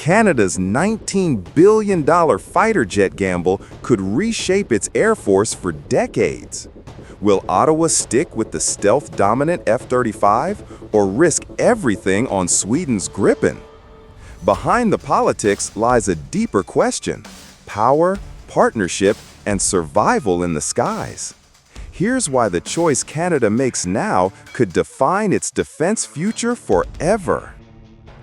Canada's $19 billion fighter jet gamble could reshape its air force for decades. Will Ottawa stick with the stealth-dominant F-35 or risk everything on Sweden's Gripen? Behind the politics lies a deeper question: power, partnership, and survival in the skies. Here's why the choice Canada makes now could define its defense future forever.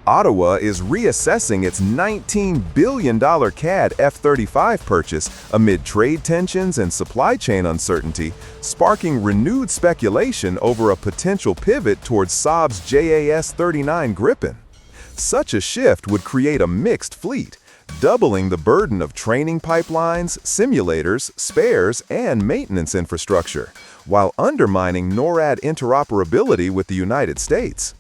Ottawa is reassessing its $19 billion CAD F-35 purchase amid trade tensions and supply chain uncertainty, sparking renewed speculation over a potential pivot towards Saab's JAS-39 Gripen. Such a shift would create a mixed fleet, doubling the burden of training pipelines, simulators, spares, and maintenance infrastructure, while undermining NORAD interoperability with the United States.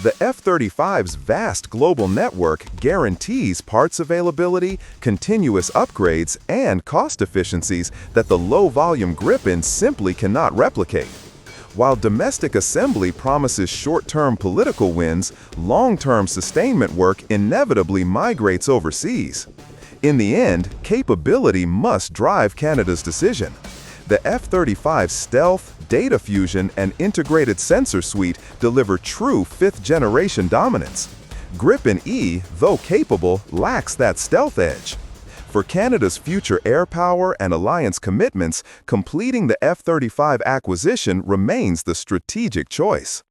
The F-35's vast global network guarantees parts availability, continuous upgrades, and cost efficiencies that the low-volume Gripen simply cannot replicate. While domestic assembly promises short-term political wins, long-term sustainment work inevitably migrates overseas. In the end, capability must drive Canada's decision. The F-35's stealth, data fusion, and integrated sensor suite deliver true fifth-generation dominance. Gripen E, though capable, lacks that stealth edge. For Canada's future air power and alliance commitments, completing the F-35 acquisition remains the strategic choice.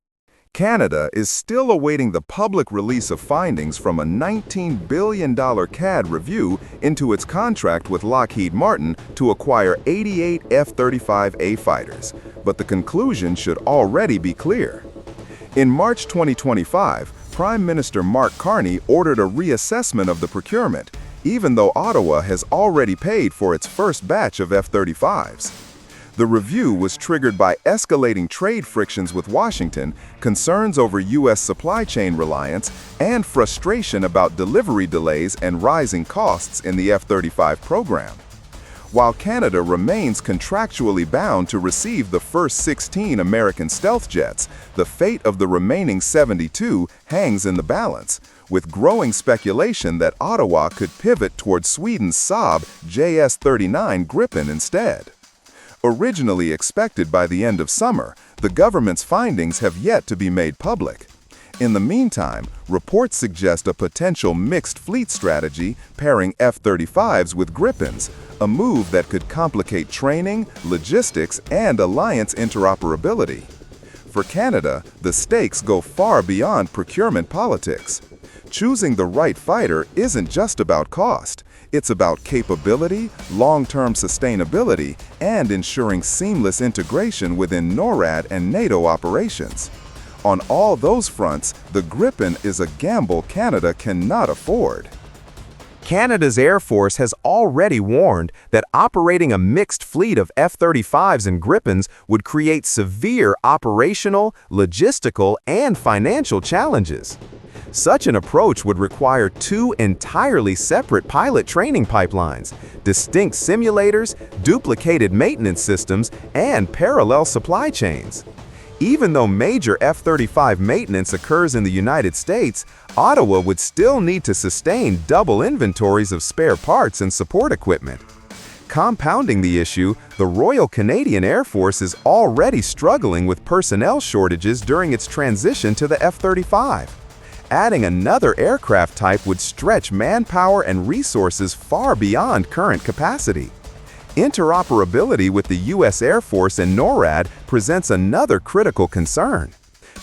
Canada is still awaiting the public release of findings from a $19 billion CAD review into its contract with Lockheed Martin to acquire 88 F-35A fighters, but the conclusion should already be clear. In March 2025, Prime Minister Mark Carney ordered a reassessment of the procurement, even though Ottawa has already paid for its first batch of F-35s. The review was triggered by escalating trade frictions with Washington, concerns over U.S. supply chain reliance, and frustration about delivery delays and rising costs in the F-35 program. While Canada remains contractually bound to receive the first 16 American stealth jets, the fate of the remaining 72 hangs in the balance, with growing speculation that Ottawa could pivot towards Sweden's Saab JS-39 Gripen instead. Originally expected by the end of summer, the government's findings have yet to be made public. In the meantime, reports suggest a potential mixed fleet strategy pairing F-35s with Gripens, a move that could complicate training, logistics, and alliance interoperability. For Canada, the stakes go far beyond procurement politics. Choosing the right fighter isn't just about cost. It's about capability, long-term sustainability, and ensuring seamless integration within NORAD and NATO operations. On all those fronts, the Gripen is a gamble Canada cannot afford. Canada's Air Force has already warned that operating a mixed fleet of F-35s and Gripens would create severe operational, logistical, and financial challenges. Such an approach would require two entirely separate pilot training pipelines, distinct simulators, duplicated maintenance systems, and parallel supply chains. Even though major F-35 maintenance occurs in the United States, Ottawa would still need to sustain double inventories of spare parts and support equipment. Compounding the issue, the Royal Canadian Air Force is already struggling with personnel shortages during its transition to the F-35. Adding another aircraft type would stretch manpower and resources far beyond current capacity. Interoperability with the U.S. Air Force and NORAD presents another critical concern.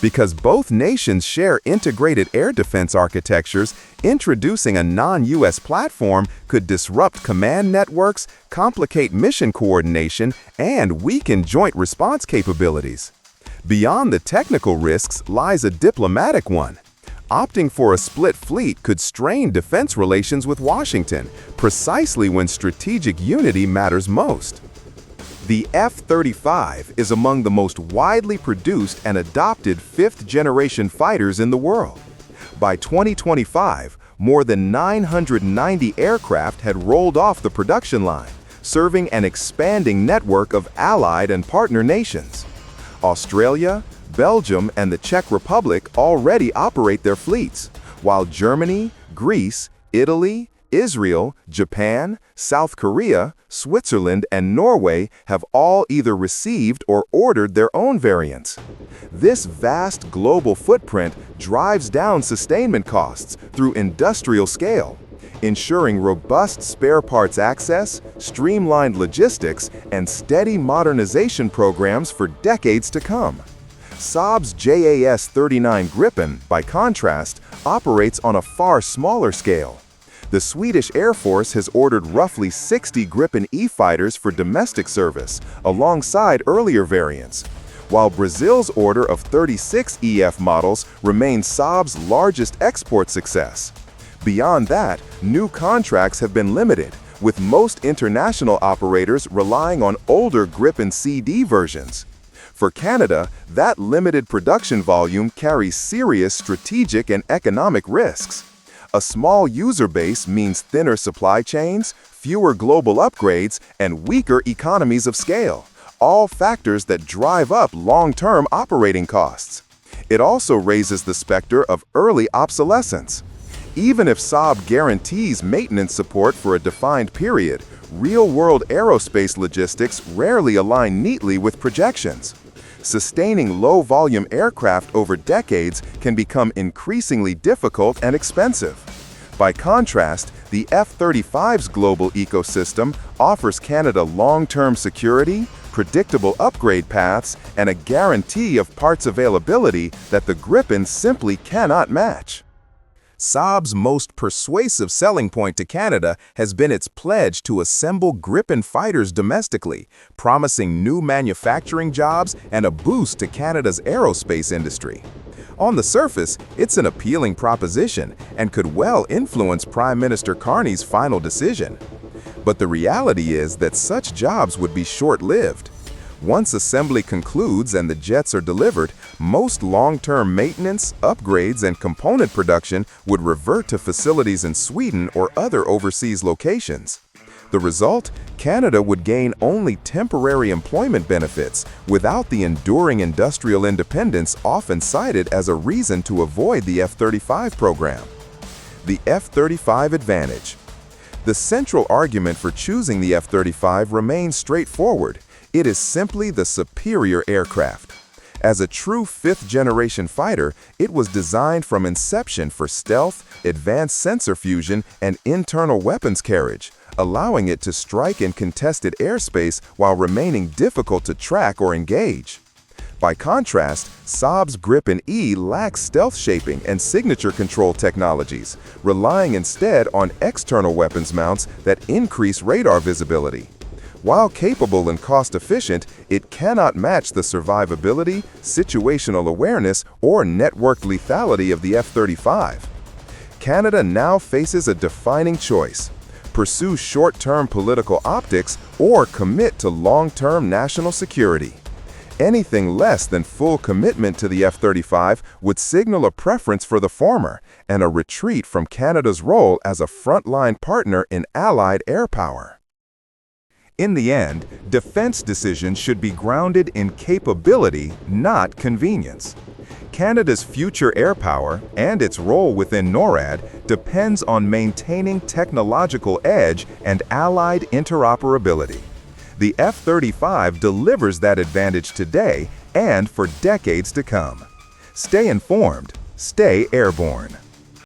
Because both nations share integrated air defense architectures, introducing a non-U.S. platform could disrupt command networks, complicate mission coordination, and weaken joint response capabilities. Beyond the technical risks lies a diplomatic one. Opting for a split fleet could strain defense relations with Washington, precisely when strategic unity matters most. The F-35 is among the most widely produced and adopted fifth-generation fighters in the world. By 2025, more than 990 aircraft had rolled off the production line, serving an expanding network of allied and partner nations. Australia, Belgium, and the Czech Republic already operate their fleets, while Germany, Greece, Italy, Israel, Japan, South Korea, Switzerland, and Norway have all either received or ordered their own variants. This vast global footprint drives down sustainment costs through industrial scale, ensuring robust spare parts access, streamlined logistics, and steady modernization programs for decades to come. Saab's JAS-39 Gripen, by contrast, operates on a far smaller scale. The Swedish Air Force has ordered roughly 60 Gripen E fighters for domestic service, alongside earlier variants, while Brazil's order of 36 EF models remains Saab's largest export success. Beyond that, new contracts have been limited, with most international operators relying on older Gripen CD versions. For Canada, that limited production volume carries serious strategic and economic risks. A small user base means thinner supply chains, fewer global upgrades, and weaker economies of scale, all factors that drive up long-term operating costs. It also raises the specter of early obsolescence. Even if Saab guarantees maintenance support for a defined period, real-world aerospace logistics rarely align neatly with projections. Sustaining low-volume aircraft over decades can become increasingly difficult and expensive. By contrast, the F-35's global ecosystem offers Canada long-term security, predictable upgrade paths, and a guarantee of parts availability that the Gripen simply cannot match. Saab's most persuasive selling point to Canada has been its pledge to assemble Gripen fighters domestically, promising new manufacturing jobs and a boost to Canada's aerospace industry. On the surface, it's an appealing proposition and could well influence Prime Minister Carney's final decision. But the reality is that such jobs would be short-lived. Once assembly concludes and the jets are delivered, most long-term maintenance, upgrades, and component production would revert to facilities in Sweden or other overseas locations. The result? Canada would gain only temporary employment benefits without the enduring industrial independence often cited as a reason to avoid the F-35 program. The F-35 advantage. The central argument for choosing the F-35 remains straightforward. It is simply the superior aircraft. As a true fifth-generation fighter, it was designed from inception for stealth, advanced sensor fusion, and internal weapons carriage, allowing it to strike in contested airspace while remaining difficult to track or engage. By contrast, Saab's Gripen E lacks stealth shaping and signature control technologies, relying instead on external weapons mounts that increase radar visibility. While capable and cost-efficient, it cannot match the survivability, situational awareness, or networked lethality of the F-35. Canada now faces a defining choice: pursue short-term political optics or commit to long-term national security. Anything less than full commitment to the F-35 would signal a preference for the former and a retreat from Canada's role as a frontline partner in allied air power. In the end, defense decisions should be grounded in capability, not convenience. Canada's future air power and its role within NORAD depends on maintaining technological edge and allied interoperability. The F-35 delivers that advantage today and for decades to come. Stay informed, stay airborne.